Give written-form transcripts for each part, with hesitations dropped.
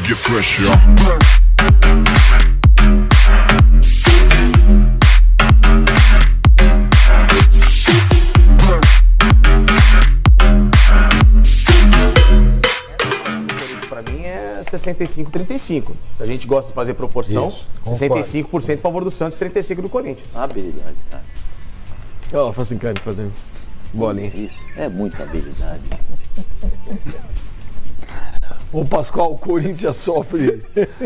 get fresh, y'all. Para mim é 65-35. Se a gente gosta de fazer proporção, Isso, 65% a favor do Santos, 35% do Corinthians. Habilidade, cara. Olha lá, Facincani fazendo bolinha. Isso, é muita habilidade. Ô Pascoal, o Corinthians sofre.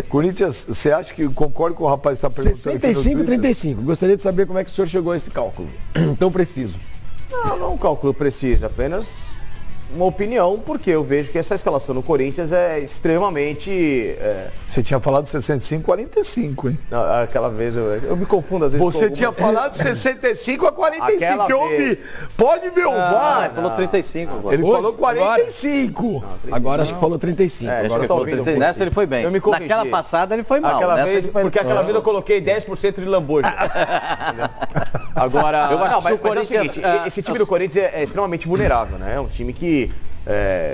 Corinthians, você acha que concorda com o rapaz que está perguntando? 65-35. Gostaria de saber como é que o senhor chegou a esse cálculo tão preciso. Não é um cálculo preciso, apenas uma opinião, porque eu vejo que essa escalação no Corinthians é extremamente... Você tinha falado 65-45, hein? Não, aquela vez eu me confundo às vezes. Você tinha falado 65-45, Aquela que eu vi. vez. Pode ver o VAR. Ele falou 35 agora. Ele falou 45. Agora acho que falou 35. É, Agora eu ele tô falou ouvindo 30. Nessa ele foi bem. Eu me corrigi. Naquela passada ele foi mal. Aquela Nessa vez, ele foi porque aquela vez eu coloquei 10% de Lamborghini. Agora, Eu acho que o mas é o Corinthians, seguinte, esse time do Corinthians é extremamente vulnerável, né? É um time que,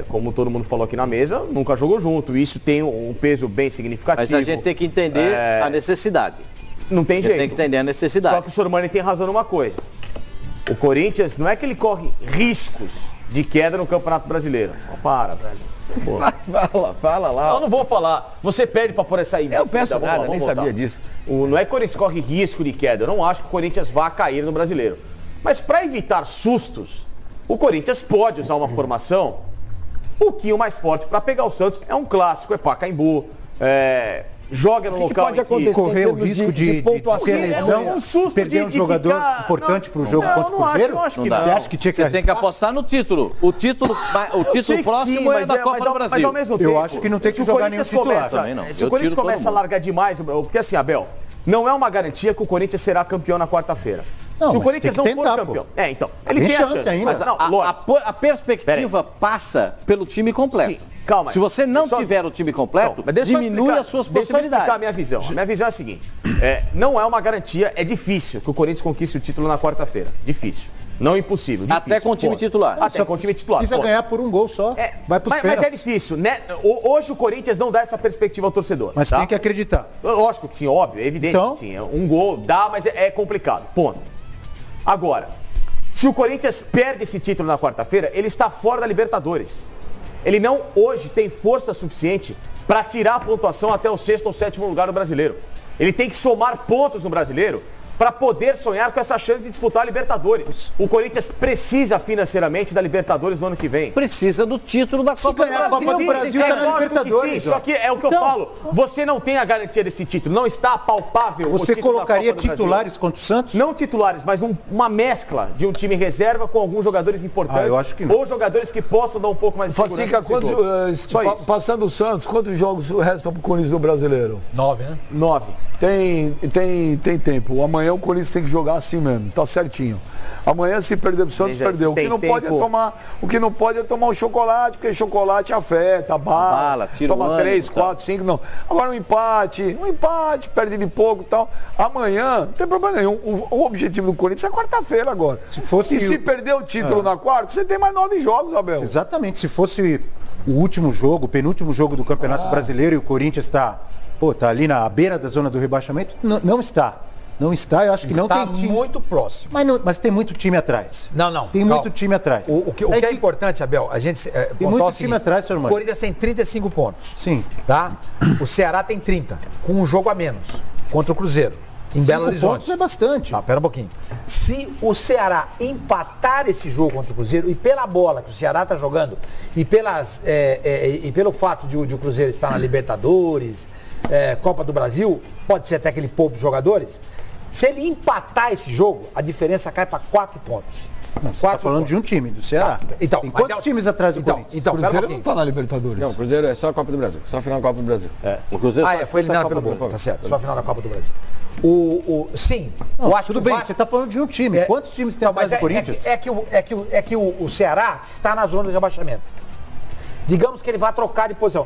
como todo mundo falou aqui na mesa, nunca jogou junto. E isso tem um peso bem significativo. Mas a gente tem que entender a necessidade. Não tem A gente jeito. tem que entender a necessidade. Só que o Sormani tem razão numa coisa. O Corinthians não é que ele corre riscos de queda no Campeonato Brasileiro. Para, velho. Fala lá. Eu não vou falar. Você pede pra pôr essa aí. Eu peço Vamos lá, nada, vamos nem voltar. sabia disso. Não é que o Corinthians corre risco de queda. Eu não acho que o Corinthians vá cair no Brasileiro. Mas para evitar sustos, o Corinthians pode usar uma formação um pouquinho mais forte para pegar o Santos. É um clássico, é Pacaembu. Joga no local pode em que... acontecer? Correr o em termos risco de pontuação? ser lesão, um susto perder um de jogador ficar- importante para o jogo não, contra o não acho, Cruzeiro? não acho que Não dá. Você acha que tinha que Você tem que arriscar? apostar no título. O título Eu sei que próximo sim, é mas da Copa do Brasil. Mas ao mesmo tempo, Eu acho que não tem que se o jogar nenhum Corinthians titular. começa- Também não. Se o Eu Corinthians tiro todo começa a mundo. largar demais, porque assim, Abel, não é uma garantia que o Corinthians será campeão na quarta-feira. Não, Se o mas Corinthians tem não que for tentar, campeão. pô. Então, ele Tem tem a chance chance. ainda. Mas, não, lógico. A perspectiva passa pelo time completo. Sim, calma. Se você não Só- tiver o time completo, Não, mas deixa eu diminui explicar- as suas Deixa eu explicar a possibilidades. minha visão. A minha visão é a seguinte: não é uma garantia, é difícil que o Corinthians conquiste o título na quarta-feira. Difícil. Não impossível. Até difícil, com o time ponto. titular. Até com o time titular. Precisa ponto. ganhar por um gol só. Vai para os mas é pênaltis. difícil, né? Hoje o Corinthians não dá essa perspectiva ao torcedor. Mas tá? tem que acreditar. Lógico que sim, óbvio, é evidente Então? que sim. Um gol dá, mas é complicado. Ponto. Agora, se o Corinthians perde esse título na quarta-feira, ele está fora da Libertadores. Ele não hoje tem força suficiente para tirar a pontuação até o 6º ou 7º lugar do Brasileiro. Ele tem que somar pontos no Brasileiro para poder sonhar com essa chance de disputar a Libertadores. O Corinthians precisa financeiramente da Libertadores no ano que vem. Precisa do título da Copa do ganhar a Brasil. Copa do Brasil, tá na lógico que Libertadores, sim, ó. só que é o que eu Então, falo. Você não tem a garantia desse título, não está palpável. Você o título da colocaria Copa do Brasil. titulares contra o Santos? Não titulares, mas uma mescla de um time reserva com alguns jogadores importantes. Eu acho que não. Ou jogadores que possam dar um pouco mais de segurança. Facica, nesse jogo. Só isso. passando o Santos, quantos jogos restam pro Corinthians do Brasileiro? 9, né? 9. Tem tempo. Amanhã o Corinthians tem que jogar assim mesmo, tá certinho. Amanhã, se perder pro Santos, Já perdeu. O que tem não pode é tempo. tomar o chocolate, porque chocolate afeta, bala, tira o toma ânimo, 3, tá. 4, 5, não. Agora um empate, perde de pouco e tal. Amanhã, não tem problema nenhum. O objetivo do Corinthians é quarta-feira agora. E se perder o título na quarta, você tem mais 9 jogos, Abel. Exatamente. Se fosse o último jogo, o penúltimo jogo do Campeonato Brasileiro e o Corinthians tá ali na beira da zona do rebaixamento, não está. Não está, eu acho que não Está tem time. muito próximo. Mas tem muito time atrás. Não. Tem calma. muito time atrás. O que é importante, Abel, a gente Tem pontuar muito o time seguinte, atrás, senhor o Mário. Corinthians tem 35 pontos. Sim. Tá? O Ceará tem 30, com um jogo a menos, contra o Cruzeiro, em Belo 5 Horizonte. pontos é bastante. Não, pera um pouquinho. Se o Ceará empatar esse jogo contra o Cruzeiro, e pela bola que o Ceará está jogando, e pelo fato de o Cruzeiro estar na Libertadores, Copa do Brasil, pode ser até que ele poupe os jogadores, se ele empatar esse jogo, a diferença cai para 4 pontos. Não, você está falando de um time, do Ceará. Então, tem mas quantos times atrás do Corinthians? Então, O pera um Cruzeiro não pouquinho. tá na Libertadores. Não, o Cruzeiro é só a Copa do Brasil. Só a final da Copa do Brasil. O Cruzeiro Foi eliminado pelo Copa. Gol, tá certo, só a final da Copa do Brasil. Sim, eu acho Tudo que o bem, Vasco- você está falando de um time. Quantos times tem atrás do Corinthians? O Ceará está na zona de rebaixamento. Digamos que ele vai trocar de posição.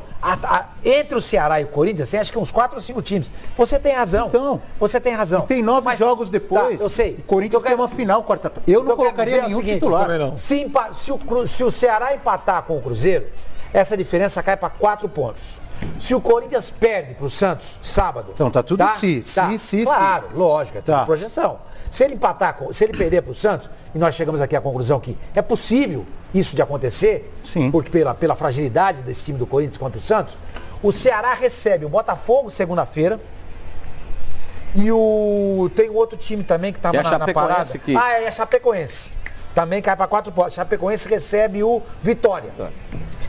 Entre o Ceará e o Corinthians, você acha que uns 4 ou 5 times. Você tem razão. Então, você tem razão. Tem 9 Mas- jogos depois. Tá, eu sei. O Corinthians O que eu tem uma final quarta-feira. Eu não o que eu quero colocaria dizer é o nenhum seguinte, titular. também não. Se o Ceará empatar com o Cruzeiro, essa diferença cai para 4 pontos. Se o Corinthians perde pro Santos sábado... Então tá tudo se. Claro, lógico, é tudo Tá. projeção. Se ele empatar, se ele perder pro Santos, e nós chegamos aqui à conclusão que é possível isso de acontecer, Sim. porque pela fragilidade desse time do Corinthians contra o Santos, o Ceará recebe o Botafogo segunda-feira. E tem outro time também que estava na parada. Que... É a Chapecoense. Também cai para 4 pontos. Chapecoense recebe o Vitória,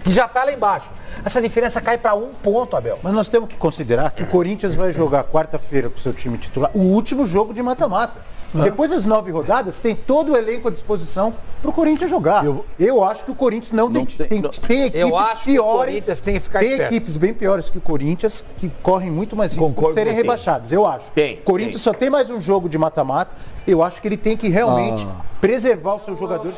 que já está lá embaixo. Essa diferença cai para 1 ponto, Abel. Mas nós temos que considerar que o Corinthians vai jogar quarta-feira com o seu time titular, o último jogo de mata-mata. Depois das 9 rodadas, tem todo o elenco à disposição para o Corinthians jogar. Eu acho que o Corinthians tem equipes eu acho piores. Que o Corinthians tem que ficar tem esperto. equipes bem piores que o Corinthians que correm muito mais risco de serem rebaixadas, eu acho. O Corinthians só tem mais um jogo de mata-mata. Eu acho que ele tem que realmente preservar os seus jogadores.